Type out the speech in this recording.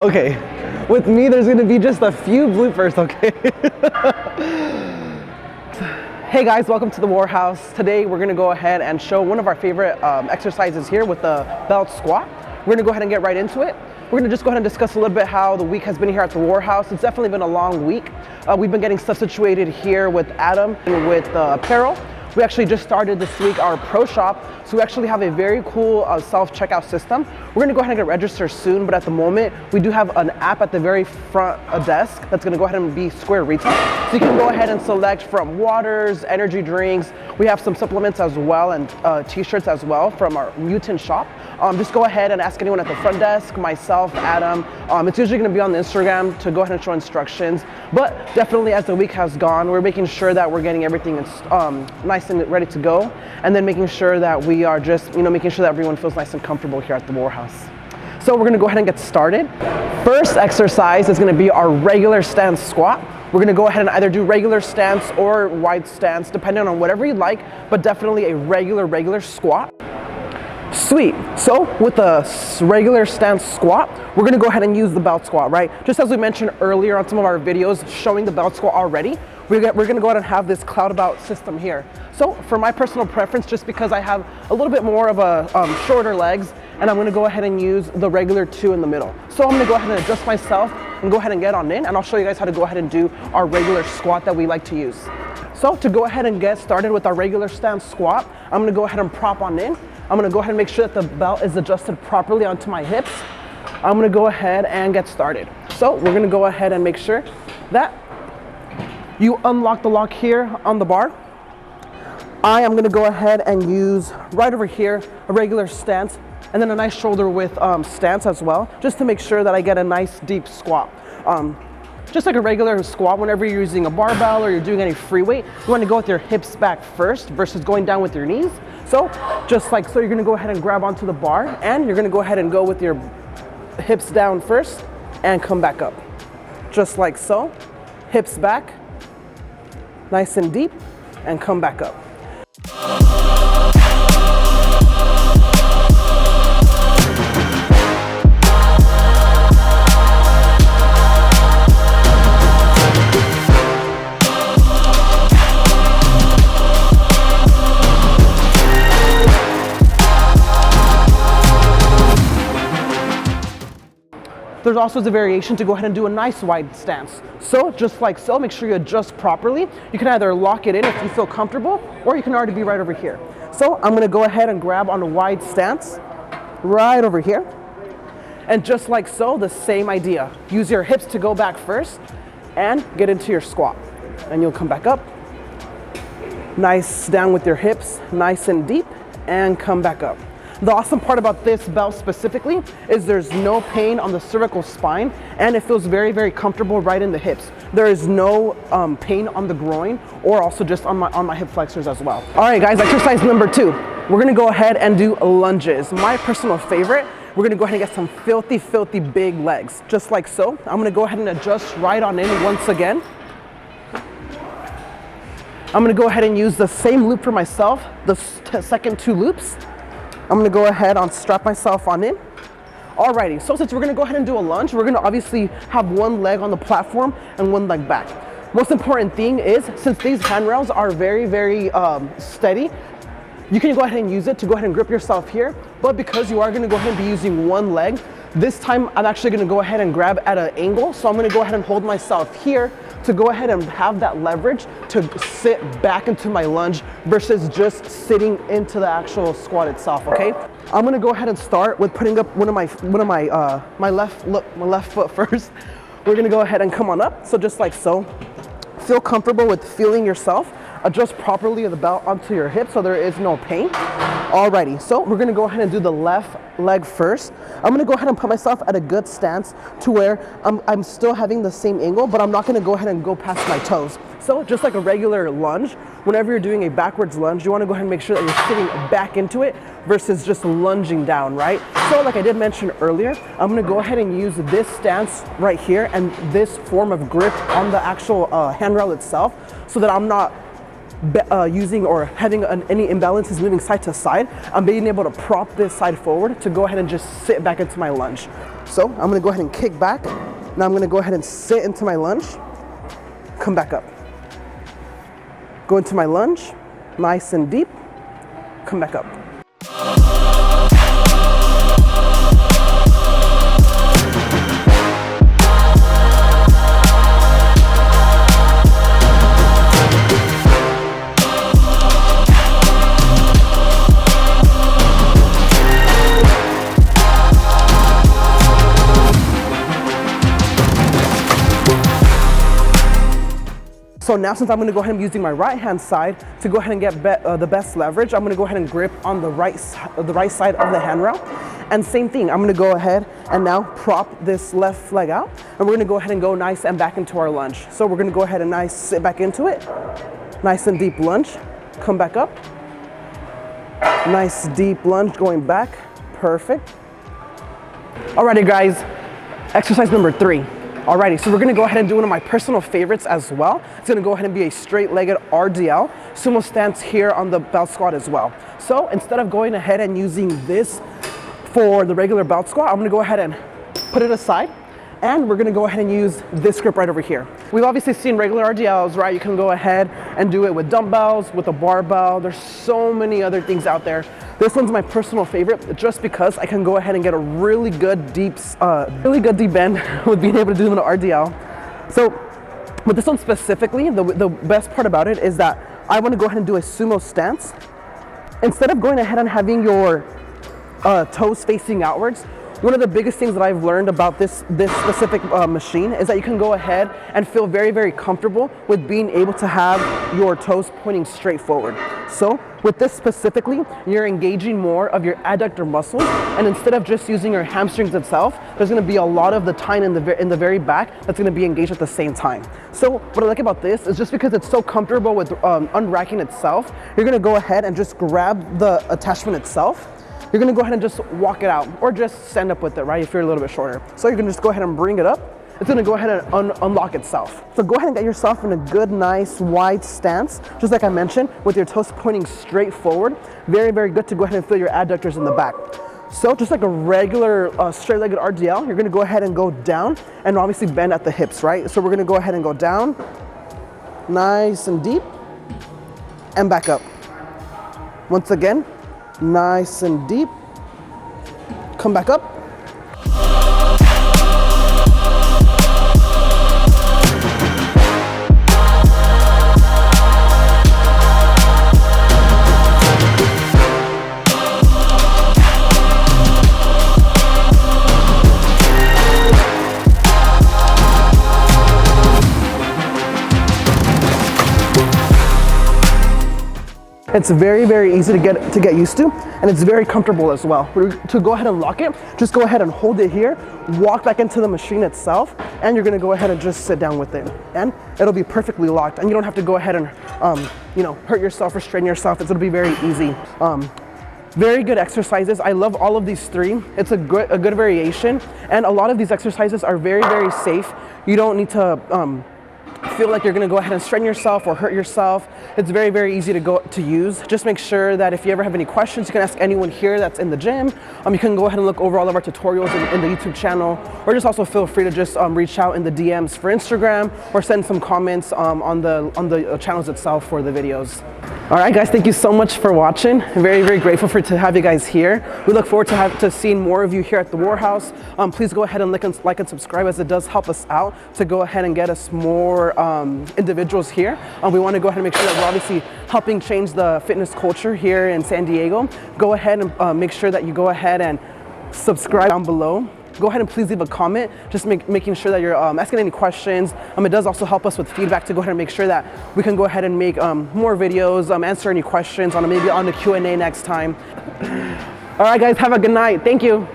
Okay, with me there's gonna be just a few bloopers, okay? Hey guys, welcome to the Warhouse. Today we're gonna go ahead and show one of our favorite exercises here with the belt squat. We're gonna go ahead and get right into it. We're gonna just go ahead and discuss a little bit how the week has been here at the Warhouse. It's definitely been a long week. We've been getting stuff situated here with Adam and with apparel. We actually just started this week our pro shop, so we actually have a very cool self-checkout system. We're gonna go ahead and get registered soon, but at the moment, we do have an app at the very front desk that's gonna go ahead and be Square Retail. So you can go ahead and select from waters, energy drinks. We have some supplements as well and t-shirts as well from our Mutant shop. Just go ahead and ask anyone at the front desk, myself, Adam. It's usually gonna be on the Instagram to go ahead and show instructions, but definitely as the week has gone, we're making sure that we're getting everything nice and ready to go, and then making sure that we are just, making sure that everyone feels nice and comfortable here at the Warhouse. So we're gonna go ahead and get started. First exercise is gonna be our regular stance squat. We're gonna go ahead and either do regular stance or wide stance, depending on whatever you like, but definitely a regular squat. Sweet. So with the regular stance squat, we're gonna go ahead and use the belt squat, right? Just as we mentioned earlier on some of our videos showing the belt squat already, we're gonna go ahead and have this cloud about system here. So for my personal preference, just because I have a little bit more of a shorter legs, and I'm gonna go ahead and use the regular two in the middle. So I'm gonna go ahead and adjust myself and go ahead and get on in, and I'll show you guys how to go ahead and do our regular squat that we like to use. So to go ahead and get started with our regular stance squat, I'm gonna go ahead and prop on in. I'm gonna go ahead and make sure that the belt is adjusted properly onto my hips. I'm gonna go ahead and get started. So we're gonna go ahead and make sure that you unlock the lock here on the bar. I am gonna go ahead and use right over here a regular stance and then a nice shoulder width stance as well, just to make sure that I get a nice deep squat. Just like a regular squat, whenever you're using a barbell or you're doing any free weight, you wanna go with your hips back first versus going down with your knees. So just like so, you're gonna go ahead and grab onto the bar and you're gonna go ahead and go with your hips down first and come back up. Just like so, hips back, nice and deep, and come back up. There's also the variation to go ahead and do a nice wide stance. So just like so, make sure you adjust properly. You can either lock it in if you feel comfortable, or you can already be right over here. So I'm gonna go ahead and grab on a wide stance, right over here. And just like so, the same idea. Use your hips to go back first and get into your squat. And you'll come back up. Nice down with your hips, nice and deep, and come back up. The awesome part about this belt specifically is there's no pain on the cervical spine, and it feels very comfortable right in the hips. There is no pain on the groin or also just on my hip flexors as well. All right guys, exercise number 2. We're gonna go ahead and do lunges. My personal favorite, we're gonna go ahead and get some filthy big legs. Just like so. I'm gonna go ahead and adjust right on in once again. I'm gonna go ahead and use the same loop for myself, the second 2 loops. I'm gonna go ahead and strap myself on in. Alrighty, so since we're gonna go ahead and do a lunge, we're gonna obviously have one leg on the platform and one leg back. Most important thing is, since these handrails are very steady, you can go ahead and use it to go ahead and grip yourself here, but because you are gonna go ahead and be using one leg, this time I'm actually gonna go ahead and grab at an angle, so I'm gonna go ahead and hold myself here to go ahead and have that leverage to sit back into my lunge versus just sitting into the actual squat itself, okay? I'm gonna go ahead and start with putting up my left foot first. We're gonna go ahead and come on up, so just like so. Feel comfortable with feeling yourself. Adjust properly the belt onto your hip so there is no pain. Alrighty, so we're gonna go ahead and do the left leg first. I'm gonna go ahead and put myself at a good stance to where I'm still having the same angle, but I'm not gonna go ahead and go past my toes. So just like a regular lunge, whenever you're doing a backwards lunge, you wanna go ahead and make sure that you're sitting back into it versus just lunging down, right? So like I did mention earlier, I'm gonna go ahead and use this stance right here and this form of grip on the actual handrail itself so that I'm not using or having any imbalances moving side to side, I'm being able to prop this side forward to go ahead and just sit back into my lunge. So I'm gonna go ahead and kick back. Now I'm gonna go ahead and sit into my lunge, come back up. Go into my lunge, nice and deep, come back up. So now, since I'm gonna go ahead and be using my right hand side to go ahead and get the best leverage, I'm gonna go ahead and grip on the right side of the handrail. And same thing, I'm gonna go ahead and now prop this left leg out, and we're gonna go ahead and go nice and back into our lunge. So we're gonna go ahead and nice sit back into it, nice and deep lunge, come back up, nice deep lunge going back, perfect. Alrighty guys, exercise number 3. Alrighty, so we're gonna go ahead and do one of my personal favorites as well. It's gonna go ahead and be a straight-legged RDL, sumo stance here on the belt squat as well. So instead of going ahead and using this for the regular belt squat, I'm gonna go ahead and put it aside, and we're gonna go ahead and use this grip right over here. We've obviously seen regular RDLs, right? You can go ahead and do it with dumbbells, with a barbell. There's so many other things out there. This one's my personal favorite just because I can go ahead and get a really good deep bend with being able to do an RDL. So with this one specifically, the best part about it is that I want to go ahead and do a sumo stance. Instead of going ahead and having your toes facing outwards, one of the biggest things that I've learned about this specific machine is that you can go ahead and feel very, very comfortable with being able to have your toes pointing straight forward. So with this specifically, you're engaging more of your adductor muscles, and instead of just using your hamstrings itself, there's gonna be a lot of the tine in the very back that's gonna be engaged at the same time. So what I like about this is just because it's so comfortable with unracking itself, you're gonna go ahead and just grab the attachment itself. You're gonna go ahead and just walk it out, or just stand up with it, right, if you're a little bit shorter. So you're gonna just go ahead and bring it up. It's gonna go ahead and unlock itself. So go ahead and get yourself in a good, nice, wide stance, just like I mentioned, with your toes pointing straight forward. Very, very good to go ahead and feel your adductors in the back. So just like a regular straight-legged RDL, you're gonna go ahead and go down and obviously bend at the hips, right? So we're gonna go ahead and go down, nice and deep, and back up. Once again, nice and deep, come back up. It's very, very easy to get used to, and it's very comfortable as well. To go ahead and lock it, just go ahead and hold it here, walk back into the machine itself, and you're gonna go ahead and just sit down with it. And it'll be perfectly locked, and you don't have to go ahead and hurt yourself or strain yourself. It's gonna be very easy. Very good exercises. I love all of these 3. It's a good variation, and a lot of these exercises are very, very safe. You don't need to feel like you're gonna go ahead and strain yourself or hurt yourself. It's very, very easy to use. Just make sure that if you ever have any questions, you can ask anyone here that's in the gym. You can go ahead and look over all of our tutorials in the YouTube channel, or just also feel free to just reach out in the DMs for Instagram, or send some comments on the channels itself for the videos. All right, guys, thank you so much for watching. I'm very, very grateful to have you guys here. We look forward to seeing more of you here at the Warhouse. Please go ahead and like and subscribe, as it does help us out to go ahead and get us more individuals here. We want to go ahead and make sure that we're obviously helping change the fitness culture here in San Diego. Go ahead and make sure that you go ahead and subscribe down below. Go ahead and please leave a comment, just making sure that you're asking any questions. It does also help us with feedback to go ahead and make sure that we can go ahead and make more videos, answer any questions maybe on the Q&A next time. All right, guys, have a good night. Thank you.